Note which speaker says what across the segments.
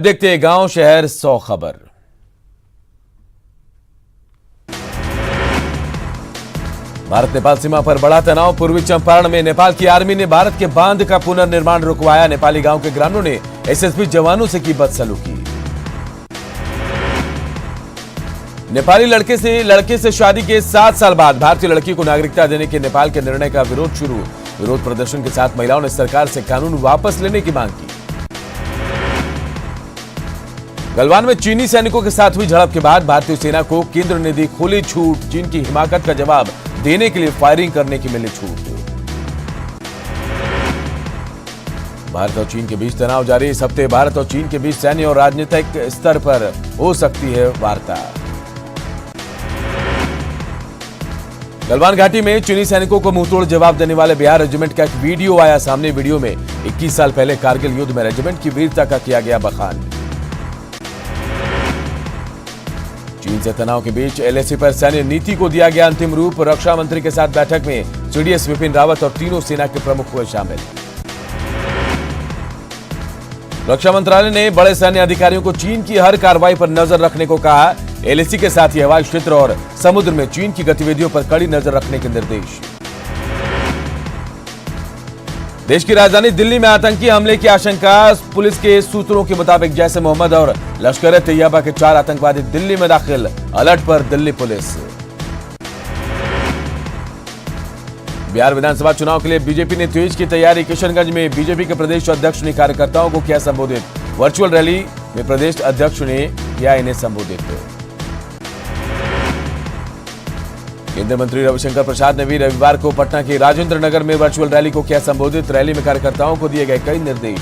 Speaker 1: देखते हैं गांव शहर 100 खबर। भारत नेपाल सीमा पर बड़ा तनाव। पूर्वी चंपारण में नेपाल की आर्मी ने भारत के बांध का पुनर्निर्माण रुकवाया। नेपाली गांव के ग्रामीणों ने एसएसबी जवानों से की बदसलूकी। नेपाली लड़के से शादी के 7 साल बाद भारतीय लड़की को नागरिकता देने के नेपाल के निर्णय का विरोध शुरू। विरोध प्रदर्शन के साथ महिलाओं ने सरकार से कानून वापस लेने की मांग की। गलवान में चीनी सैनिकों के साथ हुई झड़प के बाद भारतीय सेना को केंद्र ने दी खुली छूट। चीन की हिमाकत का जवाब देने के लिए फायरिंग करने की मिली छूट। भारत और चीन के बीच तनाव जारी। इस हफ्ते भारत और चीन के बीच सैन्य और राजनीतिक स्तर पर हो सकती है वार्ता। गलवान घाटी में चीनी सैनिकों को मुंहतोड़ जवाब देने वाले बिहार रेजिमेंट का एक वीडियो आया सामने। वीडियो में 21 साल पहले कारगिल युद्ध में रेजिमेंट की वीरता का किया गया बखान। चीन से तनाव के बीच एलएसी पर सैन्य नीति को दिया गया अंतिम रूप। रक्षा मंत्री के साथ बैठक में सीडीएस विपिन रावत और तीनों सेना के प्रमुख हुए शामिल। रक्षा मंत्रालय ने बड़े सैन्य अधिकारियों को चीन की हर कार्रवाई पर नजर रखने को कहा। एलएसी के साथ ही हवाई क्षेत्र और समुद्र में चीन की गतिविधियों पर कड़ी नजर रखने के निर्देश। देश की राजधानी दिल्ली में आतंकी हमले की आशंका। पुलिस के सूत्रों के मुताबिक जैश ए मोहम्मद और लश्कर ए तैयबा के 4 आतंकवादी दिल्ली में दाखिल। अलर्ट पर दिल्ली पुलिस। बिहार विधानसभा चुनाव के लिए बीजेपी ने तेज की तैयारी। किशनगंज में बीजेपी के प्रदेश अध्यक्ष ने कार्यकर्ताओं को किया संबोधित। वर्चुअल रैली में प्रदेश अध्यक्ष ने किया इन्हें संबोधित। केंद्रीय मंत्री रविशंकर प्रसाद ने भी रविवार को पटना के राजेंद्र नगर में वर्चुअल रैली को किया संबोधित। रैली में कार्यकर्ताओं को दिए गए कई निर्देश।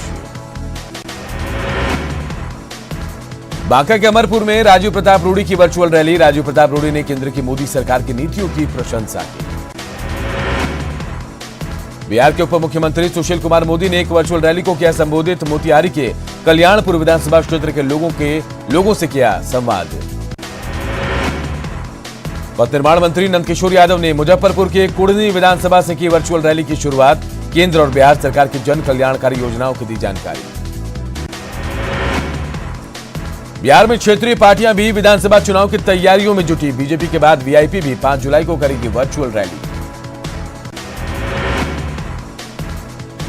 Speaker 1: बांका के अमरपुर में राजीव प्रताप रूडी की वर्चुअल रैली। राजीव प्रताप रूडी ने केंद्र की मोदी सरकार की नीतियों की प्रशंसा की। बिहार के उप मुख्यमंत्री सुशील कुमार मोदी ने एक वर्चुअल रैली को किया संबोधित। मोतिहारी के कल्याणपुर विधानसभा क्षेत्र के लोगों से किया संवाद। पथ निर्माण मंत्री नंदकिशोर यादव ने मुजफ्फरपुर के कुढ़नी विधानसभा से की वर्चुअल रैली की शुरुआत। केंद्र और बिहार सरकार की जन कल्याणकारी योजनाओं की दी जानकारी। बिहार में क्षेत्रीय पार्टियां भी विधानसभा चुनाव की तैयारियों में जुटी। बीजेपी के बाद वीआईपी भी 5 जुलाई को करेगी वर्चुअल रैली।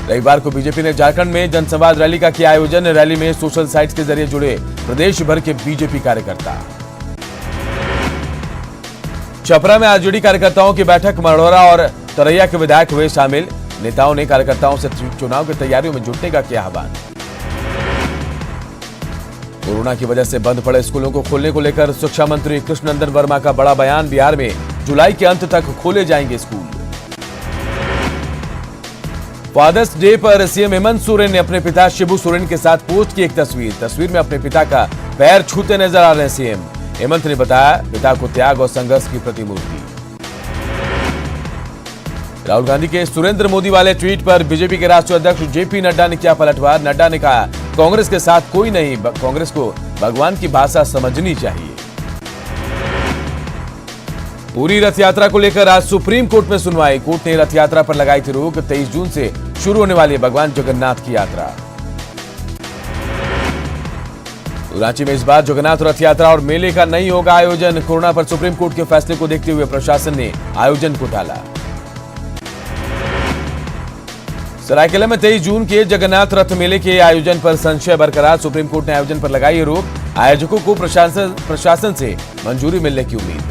Speaker 1: रविवार को बीजेपी ने झारखंड में जनसंवाद रैली का किया आयोजन। रैली में सोशल साइट्स के जरिए जुड़े प्रदेश भर के बीजेपी कार्यकर्ता। छपरा में आरजेडी कार्यकर्ताओं की बैठक। मढ़ौरा और तरैया के विधायक हुए शामिल। नेताओं ने कार्यकर्ताओं से चुनाव की तैयारियों में जुटने का किया आह्वान। कोरोना की वजह से बंद पड़े स्कूलों को खोलने को लेकर शिक्षा मंत्री कृष्णनंदन वर्मा का बड़ा बयान। बिहार में जुलाई के अंत तक खोले जाएंगे स्कूल। फादर्स डे पर सीएम हेमंत सोरेन ने अपने पिता शिबू सोरेन के साथ पोस्ट की एक तस्वीर में अपने पिता का पैर छूते नजर आ रहे हैं सीएम। हेमंत ने बताया पिता को त्याग और संघर्ष की प्रतिमूर्ति। राहुल गांधी के सुरेंद्र मोदी वाले ट्वीट पर बीजेपी के राष्ट्रीय अध्यक्ष जेपी नड्डा ने किया पलटवार। नड्डा ने कहा कांग्रेस के साथ कोई नहीं, कांग्रेस को भगवान की भाषा समझनी चाहिए। पूरी रथ यात्रा को लेकर आज सुप्रीम कोर्ट में सुनवाई। कोर्ट ने रथ यात्रा पर लगाई थी रोक। 23 जून से शुरू होने वाली भगवान जगन्नाथ की यात्रा। रांची में इस बार जगन्नाथ रथ यात्रा और मेले का नहीं होगा आयोजन। कोरोना पर सुप्रीम कोर्ट के फैसले को देखते हुए प्रशासन ने आयोजन को टाला। सरायकेला में 23 जून के जगन्नाथ रथ मेले के आयोजन पर संशय बरकरार। सुप्रीम कोर्ट ने आयोजन पर लगाई रोक। आयोजकों को प्रशासन से मंजूरी मिलने की उम्मीद।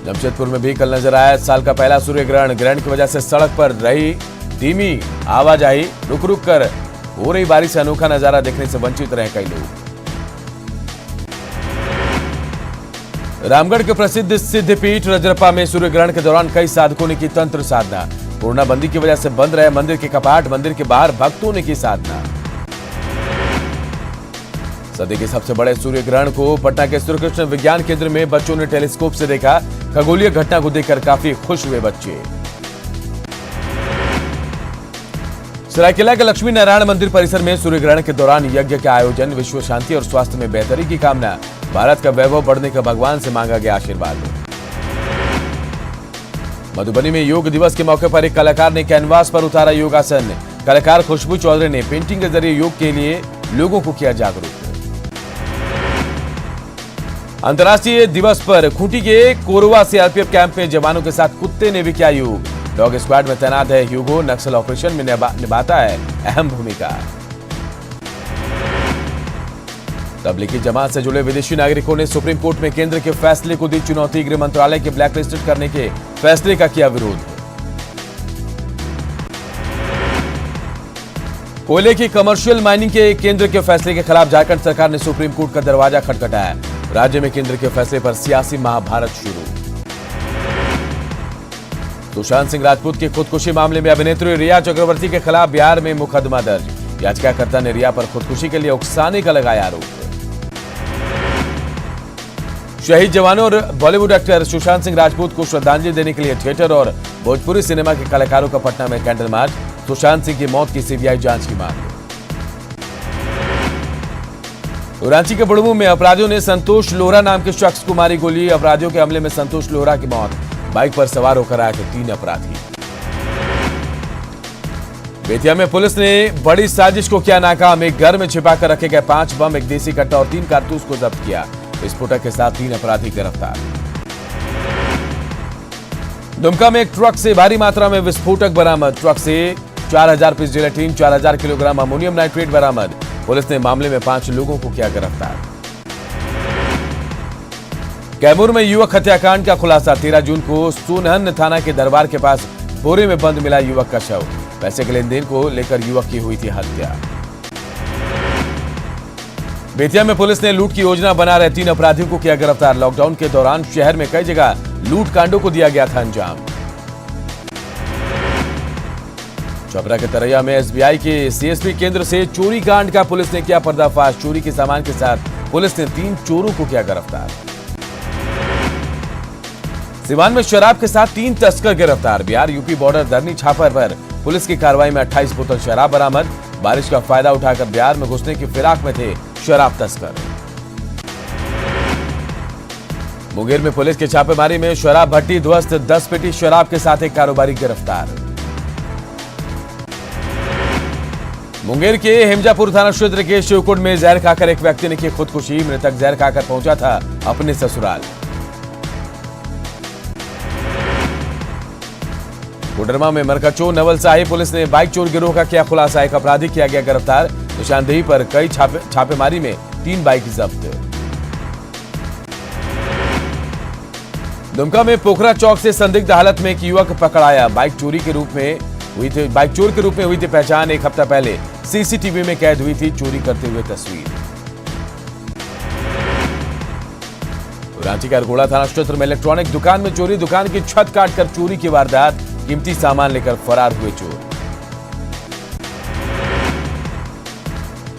Speaker 1: जमशेदपुर में भी कल नजर आया साल का पहला सूर्य ग्रहण। ग्रहण की वजह से सड़क पर रही धीमी आवाजाही। रुक रुक कर हो रही बारिश से अनोखा नजारा देखने से वंचित रहे कई लोग। रामगढ़ के प्रसिद्ध सिद्धपीठ रजरप्पा में सूर्य ग्रहण के दौरान कई साधकों ने की तंत्र साधना। कोरोना बंदी की वजह से बंद रहे मंदिर के कपाट। मंदिर के बाहर भक्तों ने की साधना। सदी के सबसे बड़े सूर्य ग्रहण को पटना के श्रीकृष्ण विज्ञान केंद्र में बच्चों ने टेलीस्कोप से देखा। खगोलीय घटना को देखकर काफी खुश हुए बच्चे। सरायकेला के लक्ष्मी नारायण मंदिर परिसर में सूर्य ग्रहण के दौरान यज्ञ का आयोजन। विश्व शांति और स्वास्थ्य में बेहतरी की कामना। भारत का वैभव बढ़ने का भगवान से मांगा गया आशीर्वाद। मधुबनी में योग दिवस के मौके पर एक कलाकार ने कैनवास पर उतारा योगासन। कलाकार खुशबू चौधरी ने पेंटिंग के जरिए योग के लिए लोगों को किया जागरूक। अंतर्राष्ट्रीय दिवस पर खूंटी के कोरवा सीआरपीएफ कैंप में जवानों के साथ कुत्ते ने भी किया योग। डॉग स्क्वाड में तैनात है ह्यूगो, नक्सल ऑपरेशन में निभाता है अहम भूमिका। तबलीगी जमात से जुड़े विदेशी नागरिकों ने सुप्रीम कोर्ट में केंद्र के फैसले को दी चुनौती। गृह मंत्रालय के ब्लैकलिस्टेड करने के फैसले का किया विरोध। कोयले की कमर्शियल माइनिंग के केंद्र के फैसले के खिलाफ झारखंड सरकार ने सुप्रीम कोर्ट का दरवाजा खटखटाया। राज्य में केंद्र के फैसले पर सियासी महाभारत शुरू। सुशांत सिंह राजपूत की खुदकुशी मामले में अभिनेत्री रिया चक्रवर्ती के खिलाफ बिहार में मुकदमा दर्ज। याचिकाकर्ता ने रिया पर खुदकुशी के लिए उकसाने का लगाया आरोप। शहीद जवानों और बॉलीवुड एक्टर सुशांत सिंह राजपूत को श्रद्धांजलि देने के लिए थिएटर और भोजपुरी सिनेमा के कलाकारों का पटना में कैंडल मार्च। सुशांत सिंह की मौत की सीबीआई जांच की मांग। रांची के बुढ़मू में अपराधियों ने संतोष लोहरा नाम के शख्स को मारी गोली। अपराधियों के हमले में संतोष लोहरा की मौत। बाइक पर सवार होकर आए थे 3 अपराधी। बेतिया में पुलिस ने बड़ी साजिश को किया नाकाम। एक घर में छिपाकर रखे गए 5 बम, एक देसी कट्टा और 3 कारतूस को जब्त किया। विस्फोटक के साथ 3 अपराधी गिरफ्तार। दुमका में एक ट्रक से भारी मात्रा में विस्फोटक बरामद। ट्रक से 4000 piece gelatin, 4000 kilogram ammonium nitrate बरामद। पुलिस ने मामले में 5 लोगों को किया गिरफ्तार। कैमूर में युवक हत्याकांड का खुलासा। 13 जून को सोनहन थाना के दरबार के पास बोरे में बंद मिला युवक का शव। पैसे के लेनदेन को लेकर युवक की हुई थी हत्या। बेतिया में पुलिस ने लूट की योजना बना रहे 3 अपराधियों को किया गिरफ्तार। लॉकडाउन के दौरान शहर में कई जगह लूट कांडों को दिया गया था अंजाम। छपरा के तरैया में एसबीआई के सीएसपी केंद्र से चोरी कांड का पुलिस ने किया पर्दाफाश। चोरी के सामान के साथ पुलिस ने 3 चोरों को किया गिरफ्तार। सिवान में शराब के साथ 3 तस्कर गिरफ्तार। बिहार यूपी बॉर्डर धरनी छापर पर पुलिस की कार्रवाई में 28 बोतल शराब बरामद। बारिश का फायदा उठाकर बिहार में घुसने की फिराक में थे शराब तस्कर। मुंगेर में पुलिस की छापेमारी में शराब भट्टी ध्वस्त। 10 पेटी शराब के साथ एक कारोबारी गिरफ्तार। मुंगेर के हेमजापुर थाना क्षेत्र के शिवकुंड में जहर खाकर एक व्यक्ति ने की खुदकुशी। मृतक जहर खाकर पहुंचा था अपने ससुराल। कोडरमा में मरकचो नवलसाही पुलिस ने बाइक चोर गिरोह का किया खुलासा। एक अपराधी किया गया गिरफ्तार। निशानदेही पर कई छापेमारी में 3 बाइक जब्त। दुमका में पोखरा चौक से संदिग्ध हालत में एक युवक पकड़ाया। बाइक चोर के रूप में हुई थी पहचान। एक हफ्ता पहले सीसीटीवी में कैद हुई थी चोरी करते हुए तस्वीर। रांची के अरगोड़ा थाना क्षेत्र में इलेक्ट्रॉनिक दुकान में चोरी। दुकान की छत काटकर चोरी की वारदात। कीमती सामान लेकर फरार हुए चोर।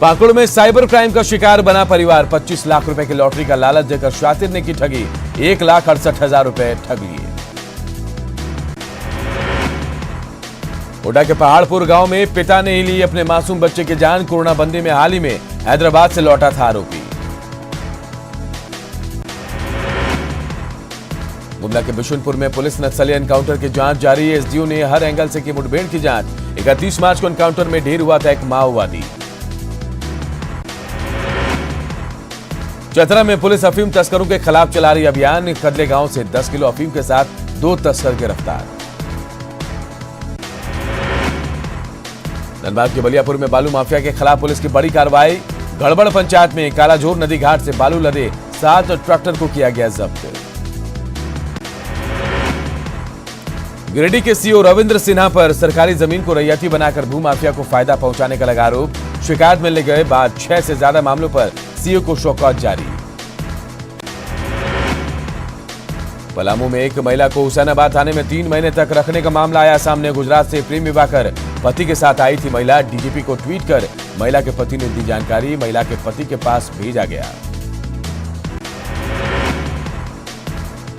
Speaker 1: पाकुड़ में साइबर क्राइम का शिकार बना परिवार। 25 लाख रुपए की लॉटरी का लालच देकर शातिर ने की ठगी। 1,68,000 रुपए ठग लिए। ओडा के पहाड़पुर गांव में पिता ने ही ली अपने मासूम बच्चे की जान। कोरोना बंदी में हाल ही में हैदराबाद से लौटा था आरोपी। गुमला के बिशुनपुर में पुलिस नक्सली एनकाउंटर की जांच जारी है। एसडीओ ने हर एंगल से की मुठभेड़ की जांच। 31 मार्च को एनकाउंटर में ढेर हुआ था एक माओवादी। चतरा में पुलिस अफीम तस्करों के खिलाफ चला रही अभियान। कदले गांव से 10 किलो अफीम के साथ 2 तस्कर गिरफ्तार। धनबाद के बलियापुर में बालू माफिया के खिलाफ पुलिस की बड़ी कार्रवाई। गड़बड़ पंचायत में कालाझोर नदी घाट से बालू लदे 7 ट्रैक्टर को किया गया जब्त। गिरिडीह के सीओ रविंद्र सिन्हा पर सरकारी जमीन को रैयती बनाकर भूमाफिया को फायदा पहुंचाने का लगा आरोप। शिकायत मिलने के बाद 6 से ज्यादा मामलों पर सीओ को शोकॉज जारी। पलामू में एक महिला को हुसैनाबाद थाने में 3 महीने तक रखने का मामला आया सामने। गुजरात से प्रेम विवाह कर पति के साथ आई थी महिला। डीजीपी को ट्वीट कर महिला के पति ने दी जानकारी। महिला के पति के पास भेजा गया।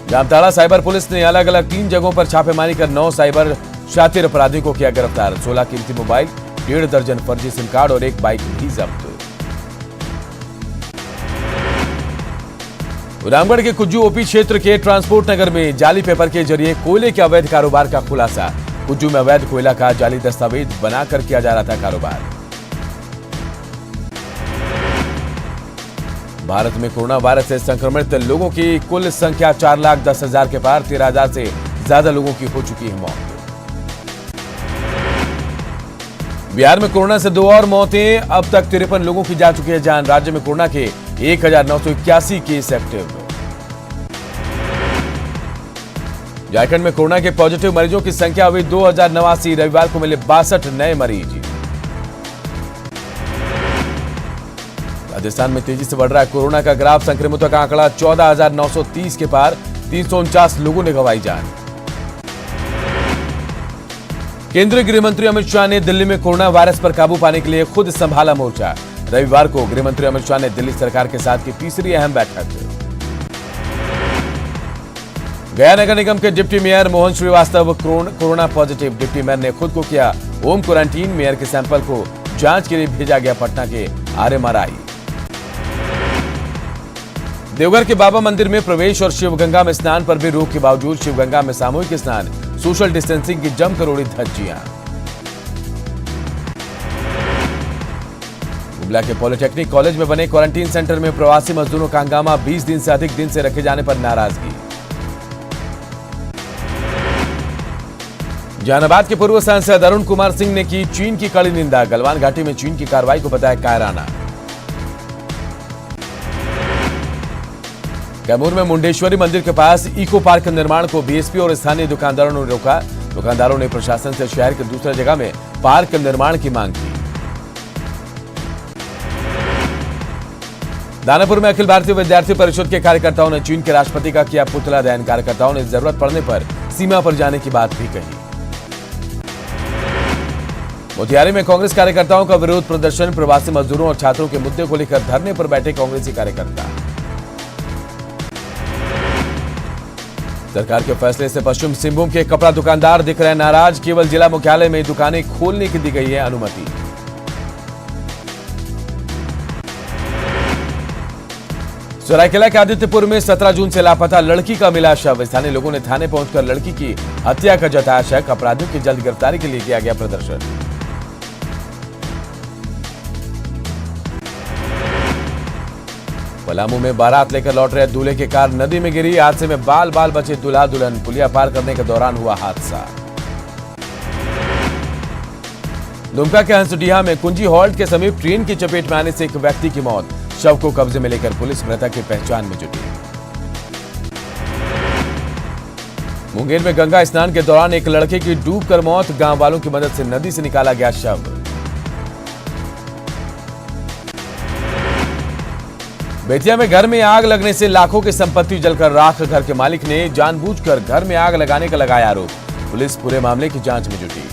Speaker 1: जामताड़ा साइबर पुलिस ने अलग अलग 3 जगहों पर छापेमारी कर 9 साइबर शातिर अपराधियों को किया गिरफ्तार। 16 कीमती मोबाइल, 1.5 दर्जन फर्जी सिम कार्ड और एक बाइक भी जब्त। रामगढ़ के कुज्जू ओपी क्षेत्र के ट्रांसपोर्ट नगर में जाली पेपर के जरिए कोयले के अवैध कारोबार का खुलासा। कुज्जू में अवैध कोयला का जाली दस्तावेज बनाकर किया जा रहा था कारोबार। भारत में कोरोना वायरस से संक्रमित लोगों की कुल संख्या 4,10,000 के पार, 13,000 से ज्यादा लोगों की हो चुकी है मौत। बिहार में कोरोना से 2 और मौतें, अब तक 53 लोगों की जा चुकी है जान। राज्य में कोरोना के 1,981 केस एक्टिव। झारखंड में कोरोना के पॉजिटिव मरीजों की संख्या हुई 2,089, रविवार को मिले 62 नए मरीज। राजस्थान में तेजी से बढ़ रहा है कोरोना का ग्राफ, संक्रमितों का आंकड़ा 14,930 के पार, 349 लोगों ने गंवाई जान। केंद्रीय गृह मंत्री अमित शाह ने दिल्ली में कोरोना वायरस पर काबू पाने के लिए खुद संभाला मोर्चा। रविवार को गृह मंत्री अमित शाह ने दिल्ली सरकार के साथ की तीसरी अहम बैठक। गया नगर निगम के deputy mayor Mohan Shrivastava corona positive. Deputy mayor ने खुद को किया होम क्वारंटीन। मेयर के सैंपल को जांच के लिए भेजा गया पटना के RMRI। देवघर के बाबा मंदिर में प्रवेश और शिवगंगा में स्नान पर भी रोक के बावजूद शिवगंगा में सामूहिक स्नान, सोशल डिस्टेंसिंग की जमकर उड़ी धज्जियां। गुमला के पॉलिटेक्निक कॉलेज में बने क्वारंटीन सेंटर में प्रवासी मजदूरों का हंगामा, 20 दिन से अधिक दिन से रखे जाने पर नाराजगी। जहानाबाद के पूर्व सांसद अरुण कुमार सिंह ने की चीन की कड़ी निंदा। गलवान घाटी में चीन की कार्रवाई को बताया कायराना। कैमूर में मुंडेश्वरी मंदिर के पास इको पार्क के निर्माण को बीएसपी और स्थानीय दुकानदारों ने रोका। दुकानदारों ने प्रशासन से शहर के दूसरे जगह में पार्क के निर्माण की मांग की। दानापुर में अखिल भारतीय विद्यार्थी परिषद के कार्यकर्ताओं ने चीन के राष्ट्रपति का किया पुतला दहन। कार्यकर्ताओं ने जरूरत पड़ने पर सीमा पर जाने की बात भी कही। मोतिहारी में कांग्रेस कार्यकर्ताओं का विरोध प्रदर्शन, प्रवासी मजदूरों और छात्रों के मुद्दे को लेकर धरने पर बैठे कांग्रेसी कार्यकर्ता। सरकार के फैसले से पश्चिम सिंहभूम के कपड़ा दुकानदार दिख रहे नाराज। केवल जिला मुख्यालय में दुकानें खोलने की दी गई है अनुमति। सरायकेला के आदित्यपुर में 17 जून से लापता लड़की का मिला शव। स्थानीय लोगों ने थाने पहुंचकर लड़की की हत्या का जताया शक। अपराधियों की जल्द गिरफ्तारी के लिए किया गया प्रदर्शन। पलामू में बारात लेकर लौट रहे दूल्हे की कार नदी में गिरी। हादसे में बाल बाल बचे दूल्हा दुल्हन। पुलिया पार करने के दौरान हुआ हादसा। दुमका के हंसडीहा में कुंजी हॉल्ट के समीप ट्रेन की चपेट में आने से एक व्यक्ति की मौत। शव को कब्जे में लेकर पुलिस मृतक की पहचान में जुटी। मुंगेर में गंगा स्नान के दौरान एक लड़के की डूबकर मौत। गांव वालों की मदद से नदी से निकाला गया शव। बेतिया में घर में आग लगने से लाखों की संपत्ति जलकर राख। घर के मालिक ने जानबूझकर घर में आग लगाने का लगाया आरोप। पुलिस पूरे मामले की जांच में जुटी।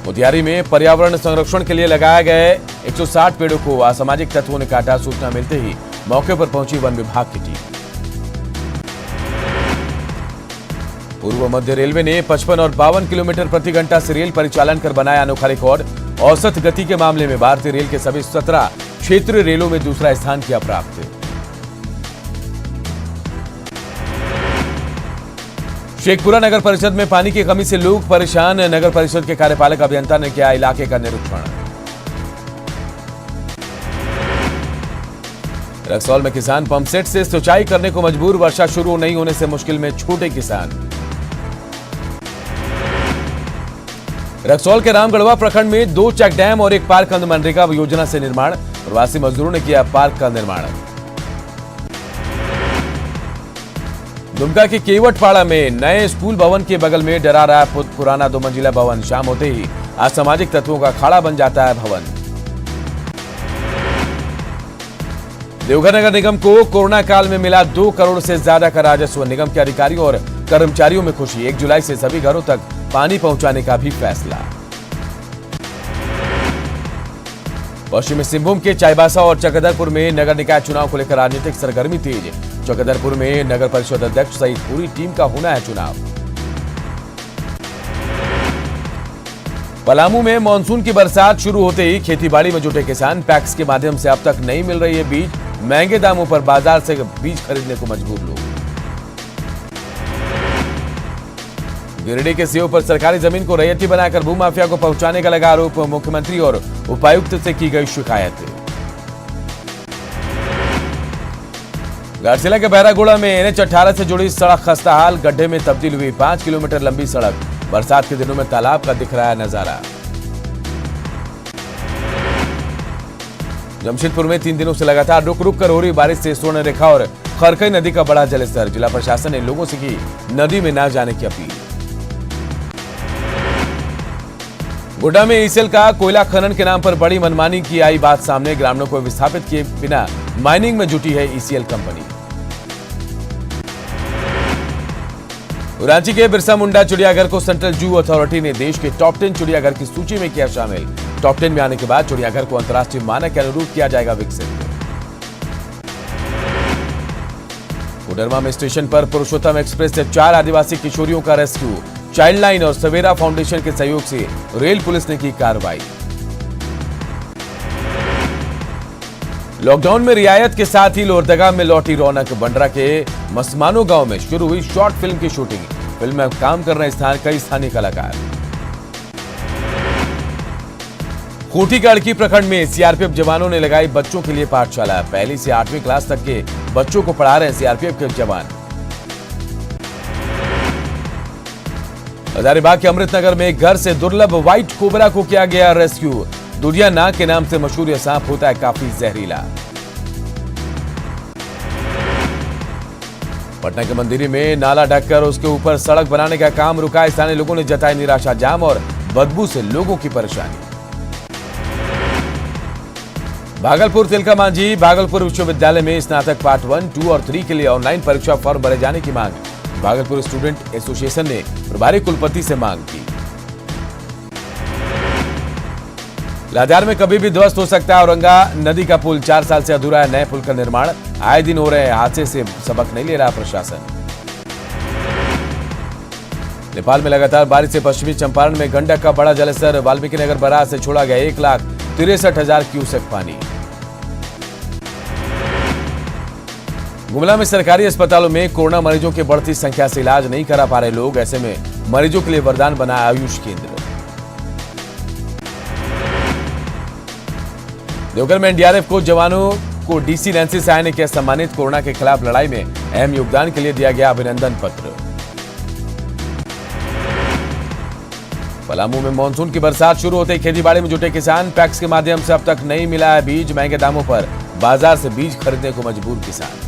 Speaker 1: मोतिहारी में पर्यावरण संरक्षण के लिए लगाए गए 160 पेड़ों को असामाजिक तत्वों ने काटा। सूचना मिलते ही मौके पर पहुंची वन विभाग की टीम। पूर्व मध्य रेलवे ने 55 और 52 किलोमीटर प्रति घंटा से रेल परिचालन कर बनाया अनोखा रिकॉर्ड। औसत गति के मामले में भारतीय रेल के सभी 17 क्षेत्रीय रेलों में दूसरा स्थान किया प्राप्त। शेखपुरा नगर परिषद में पानी की कमी से लोग परेशान। नगर परिषद के कार्यपालक अभियंता ने किया इलाके का निरीक्षण। रक्सौल में किसान पंपसेट से सिंचाई करने को मजबूर। वर्षा शुरू नहीं होने से मुश्किल में छूटे किसान। रक्सौल के रामगढ़वा प्रखंड में 2 चेक डैम और एक पार्क मनरेगा योजना से निर्माण। प्रवासी मजदूरों ने किया पार्क का निर्माण। दुमका के केवटपाड़ा में नए स्कूल भवन के बगल में डरा रहा पुराना 2 मंजिला भवन। शाम होते ही असामाजिक तत्वों का अखाड़ा बन जाता है भवन। देवघर नगर निगम को कोरोना काल में मिला 2 करोड़ से ज्यादा का राजस्व। निगम के अधिकारियों और कर्मचारियों में खुशी। 1 जुलाई से सभी घरों तक पानी पहुंचाने का भी फैसला। पश्चिमी सिंहभूम के चाईबासा और चक्रधरपुर में नगर निकाय चुनाव को लेकर राजनीतिक सरगर्मी तेज। चक्रधरपुर में नगर परिषद अध्यक्ष सहित पूरी टीम का होना है चुनाव। पलामू में मानसून की बरसात शुरू होते ही खेतीबाड़ी में जुटे किसान। पैक्स के माध्यम से अब तक नहीं मिल रही है बीज। महंगे दामों पर बाजार से बीज खरीदने को मजबूर लोग। गिरिडीह के सीओ पर सरकारी जमीन को रैयती बनाकर भूमाफिया को पहुंचाने का लगा आरोप, मुख्यमंत्री और उपायुक्त से की गई शिकायत। घाटशिला के बहरागोड़ा में एनएच 18 से जुड़ी सड़क खस्ताहाल, गड्ढे में तब्दील हुई 5 किलोमीटर लंबी सड़क। बरसात के दिनों में तालाब का दिख रहा है नजारा। जमशेदपुर में 3 दिनों से लगातार रुक रुक कर हो रही बारिश से स्वर्ण रेखा और खरकई नदी का बढ़ा जलस्तर। जिला प्रशासन ने लोगों से की नदी में न जाने की अपील। गोड्डा में ईसेल का कोयला खनन के नाम पर बड़ी मनमानी की आई बात सामने। ग्रामीणों को विस्थापित किए बिना माइनिंग में जुटी है ईसीएल कंपनी। रांची के बिरसा मुंडा चिड़ियाघर को सेंट्रल जू अथॉरिटी ने देश के टॉप 10 चिड़ियाघर की सूची में किया शामिल। टॉप 10 में आने के बाद चिड़ियाघर को अंतर्राष्ट्रीय मानक के अनुरूप किया जाएगा विकसित। कोडरमा में स्टेशन पर पुरुषोत्तम एक्सप्रेस से 4 आदिवासी किशोरियों का रेस्क्यू। चाइल्ड लाइन और सवेरा फाउंडेशन के सहयोग से रेल पुलिस ने की कार्रवाई। लॉकडाउन में रियायत के साथ ही लोहरदगा में लौटी रौनक। बंडरा के मसमानो गांव में शुरू हुई शॉर्ट फिल्म की शूटिंग। फिल्म में काम कर रहे कई स्थानीय कलाकार। खूंटी के अड़की प्रखंड में सीआरपीएफ जवानों ने लगाई बच्चों के लिए पाठशाला। 1 से 8वीं क्लास तक के बच्चों को पढ़ा रहे सीआरपीएफ के जवान। हजारीबाग के अमृतनगर में घर से दुर्लभ व्हाइट कोबरा को किया गया रेस्क्यू। दुनिया नाग के नाम से मशहूर यह सांप होता है काफी जहरीला। पटना के मंदिरी में नाला ढककर उसके ऊपर सड़क बनाने का काम रुका। स्थानीय लोगों ने जताई निराशा। जाम और बदबू से लोगों की परेशानी। भागलपुर तिलका मांझी भागलपुर विश्वविद्यालय में स्नातक पार्ट 1, 2 और 3 के लिए ऑनलाइन परीक्षा फॉर्म भरे जाने की मांग। भागलपुर स्टूडेंट एसोसिएशन ने प्रभारी कुलपति से मांग की। लातेहार में कभी भी ध्वस्त हो सकता है औरंगा नदी का पुल। 4 साल से अधूरा है नए पुल का निर्माण। आए दिन हो रहे हादसे से सबक नहीं ले रहा प्रशासन। नेपाल में लगातार बारिश से पश्चिमी चंपारण में गंडक का बड़ा जलस्तर। वाल्मीकि नगर बराज से छोड़ा गया 1,63,000 क्यूसेक पानी। गुमला में सरकारी अस्पतालों में कोरोना मरीजों की बढ़ती संख्या से इलाज नहीं करा पा रहे लोग। ऐसे में मरीजों के लिए वरदान बना आयुष केंद्र। देवघर में एनडीआरएफ को जवानों को डीसी नैन्सी साय ने किया सम्मानित। कोरोना के खिलाफ लड़ाई में अहम योगदान के लिए दिया गया अभिनंदन पत्र। पलामू में मानसून की बरसात शुरू होते ही खेतीबाड़ी में जुटे किसान। पैक्स के माध्यम से अब तक नहीं मिला है बीज। महंगे दामों पर बाजार से बीज खरीदने को मजबूर किसान।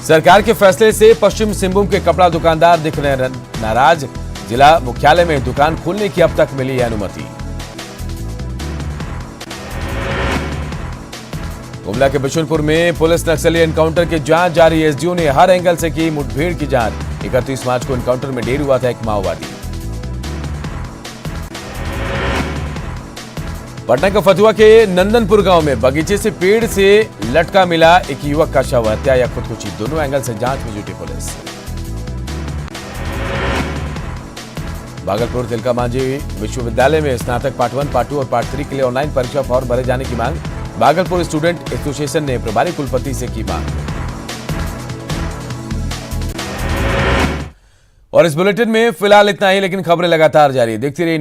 Speaker 1: सरकार के फैसले से पश्चिम सिंहभूम के कपड़ा दुकानदार दिख रहे नाराज। जिला मुख्यालय में दुकान खोलने की अब तक मिली है अनुमति। गुमला के बिशुनपुर में पुलिस नक्सली एनकाउंटर की जांच जारी। एसडीओ ने हर एंगल से की मुठभेड़ की जांच। 31 मार्च को एनकाउंटर में ढेर हुआ था एक माओवादी। पटना के फतुहा के नंदनपुर गांव में बगीचे से पेड़ से लटका मिला एक युवक का शव। हत्या या खुदकुशी, दोनों एंगल से जांच में जुटी पुलिस। भागलपुर तिलका मांझी विश्वविद्यालय में स्नातक पार्ट 1, पार्ट 2 और पार्ट 3 के लिए ऑनलाइन परीक्षा फॉर्म भरे जाने की मांग। भागलपुर स्टूडेंट एसोसिएशन ने प्रभारी कुलपति से की मांग। और इस बुलेटिन में फिलहाल इतना ही, लेकिन खबरें लगातार जारी। देखते रहिए।